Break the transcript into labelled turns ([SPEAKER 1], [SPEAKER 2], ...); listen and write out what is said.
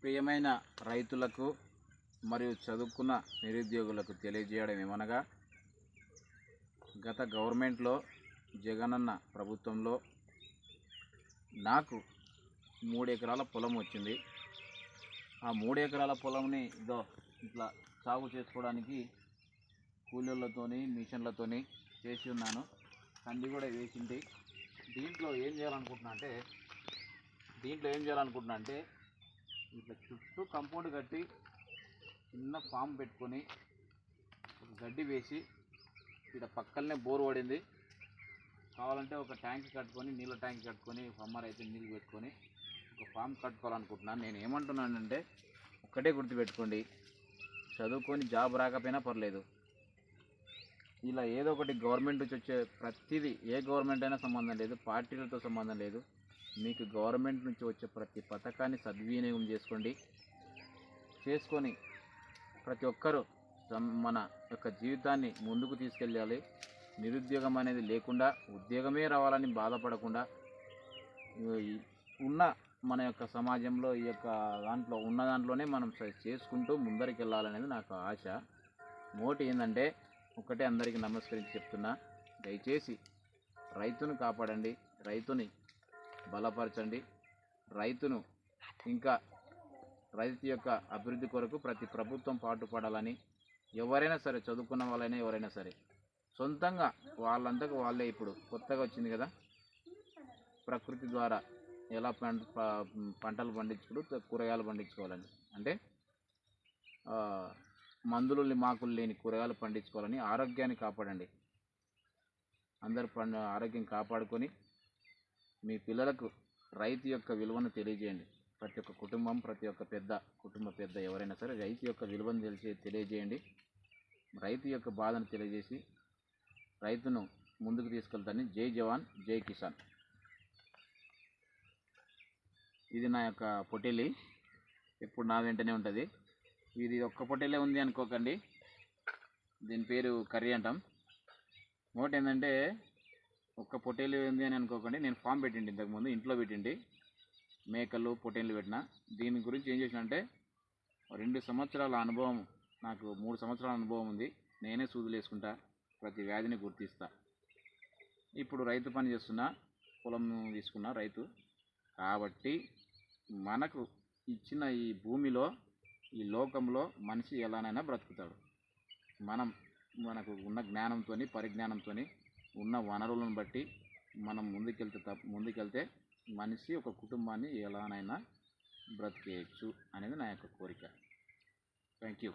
[SPEAKER 1] ప్రియమైన రైతులకు మరియు చదువుకున్న నిరుద్యోగులకు తెలియజేయడం ఏమనగా, గత గవర్నమెంట్లో జగనన్న ప్రభుత్వంలో నాకు 3 ఎకరాల పొలం వచ్చింది. ఆ 3 ఎకరాల పొలంని ఇట్లా సాగు చేసుకోవడానికి కూలీలతోని మిషన్లతోని చేసి ఉన్నాను. కంది కూడా వేసింది. దీంట్లో ఏం చేయాలనుకుంటున్నా అంటే ఇట్లా చుట్టూ కంపౌండ్ కట్టి చిన్న ఫామ్ పెట్టుకొని గడ్డి వేసి, ఇక్కడ పక్కనే బోర్ పడింది, కావాలంటే ఒక ట్యాంక్ కట్టుకొని, నీళ్ళ ట్యాంక్ కట్టుకొని, సమ్మర్ అయితే నీళ్ళు పెట్టుకొని ఒక ఫామ్ కట్టుకోవాలనుకుంటున్నాను. నేను ఏమంటున్నానంటే, ఒక్కటే గుర్తుపెట్టుకోండి, చదువుకొని జాబ్ రాకపోయినా పర్లేదు, ఇలా ఏదో ఒకటి గవర్నమెంట్ నుంచి వచ్చే ప్రతిదీ, ఏ గవర్నమెంట్ అయినా సంబంధం లేదు, పార్టీలతో సంబంధం లేదు, మీకు గవర్నమెంట్ నుంచి వచ్చే ప్రతి పథకాన్ని సద్వినియోగం చేసుకొని ప్రతి ఒక్కరూ మన యొక్క జీవితాన్ని ముందుకు తీసుకెళ్ళాలి. నిరుద్యోగం అనేది లేకుండా ఉద్యోగమే రావాలని బాధపడకుండా ఉన్న మన యొక్క సమాజంలో ఈ యొక్క దాంట్లోనే మనం చేసుకుంటూ ముందరికి వెళ్ళాలనేది నాకు ఆశ. మోటి ఏంటంటే, ఒకటే అందరికీ నమస్కరించి చెప్తున్నా, దయచేసి రైతును కాపాడండి, రైతుని బలపరచండి, రైతును ఇంకా రైతు యొక్క అభివృద్ధి కొరకు ప్రతి ప్రభుత్వం పాటుపడాలని, ఎవరైనా సరే, చదువుకున్న వాళ్ళైనా ఎవరైనా సరే, సొంతంగా వాళ్ళంతకు వాళ్ళే, ఇప్పుడు కొత్తగా వచ్చింది కదా ప్రకృతి ద్వారా ఎలా పంటలు పండించుకుంటూ కూరగాయలు పండించుకోవాలని, అంటే మందులు మాకులు లేని కూరగాయలు పండించుకోవాలని. ఆరోగ్యాన్ని కాపాడండి, అందరు ఆరోగ్యం కాపాడుకొని మీ పిల్లలకు రైతు యొక్క విలువను తెలియజేయండి. ప్రతి ఒక్క కుటుంబం, ప్రతి ఒక్క కుటుంబ పెద్ద ఎవరైనా సరే రైతు యొక్క విలువను తెలియజేయండి. రైతు యొక్క బాధను తెలియజేసి రైతును ముందుకు తీసుకెళ్తాను. జై జవాన్, జై కిసాన్. ఇది నా యొక్క పొట్టేలి, ఎప్పుడు నా వెంటనే ఉంటుంది. ఇది ఒక్క పొట్టేలే ఉంది అనుకోకండి, దీని పేరు కర్రీ అంటాం. ఇంకోటి ఏంటంటే, ఒక్క పొట్టేలు ఉంది అని అనుకోకండి, నేను ఫామ్ పెట్టిండి, ఇంతకుముందు ఇంట్లో పెట్టిండి, మేకలు పొట్టేళ్ళు పెట్టిన. దీని గురించి ఏం చేసిన అంటే, 2 సంవత్సరాల అనుభవం, నాకు 3 సంవత్సరాల అనుభవం ఉంది. నేనే సూదులు వేసుకుంటా, ప్రతి వ్యాధిని గుర్తిస్తా. ఇప్పుడు రైతు పని చేస్తున్నా, పొలం తీసుకున్నా రైతు కాబట్టి, మనకు ఇచ్చిన ఈ భూమిలో, ఈ లోకంలో మనిషి ఎలానైనా బ్రతుకుతాడు. మనకు ఉన్న జ్ఞానంతో, పరిజ్ఞానంతో, ఉన్న వనరులను బట్టి మనం ముందుకెళ్తే మనిషి ఒక కుటుంబాన్ని ఎలానైనా బ్రతికేయచ్చు అనేది నా యొక్క కోరిక. Thank you.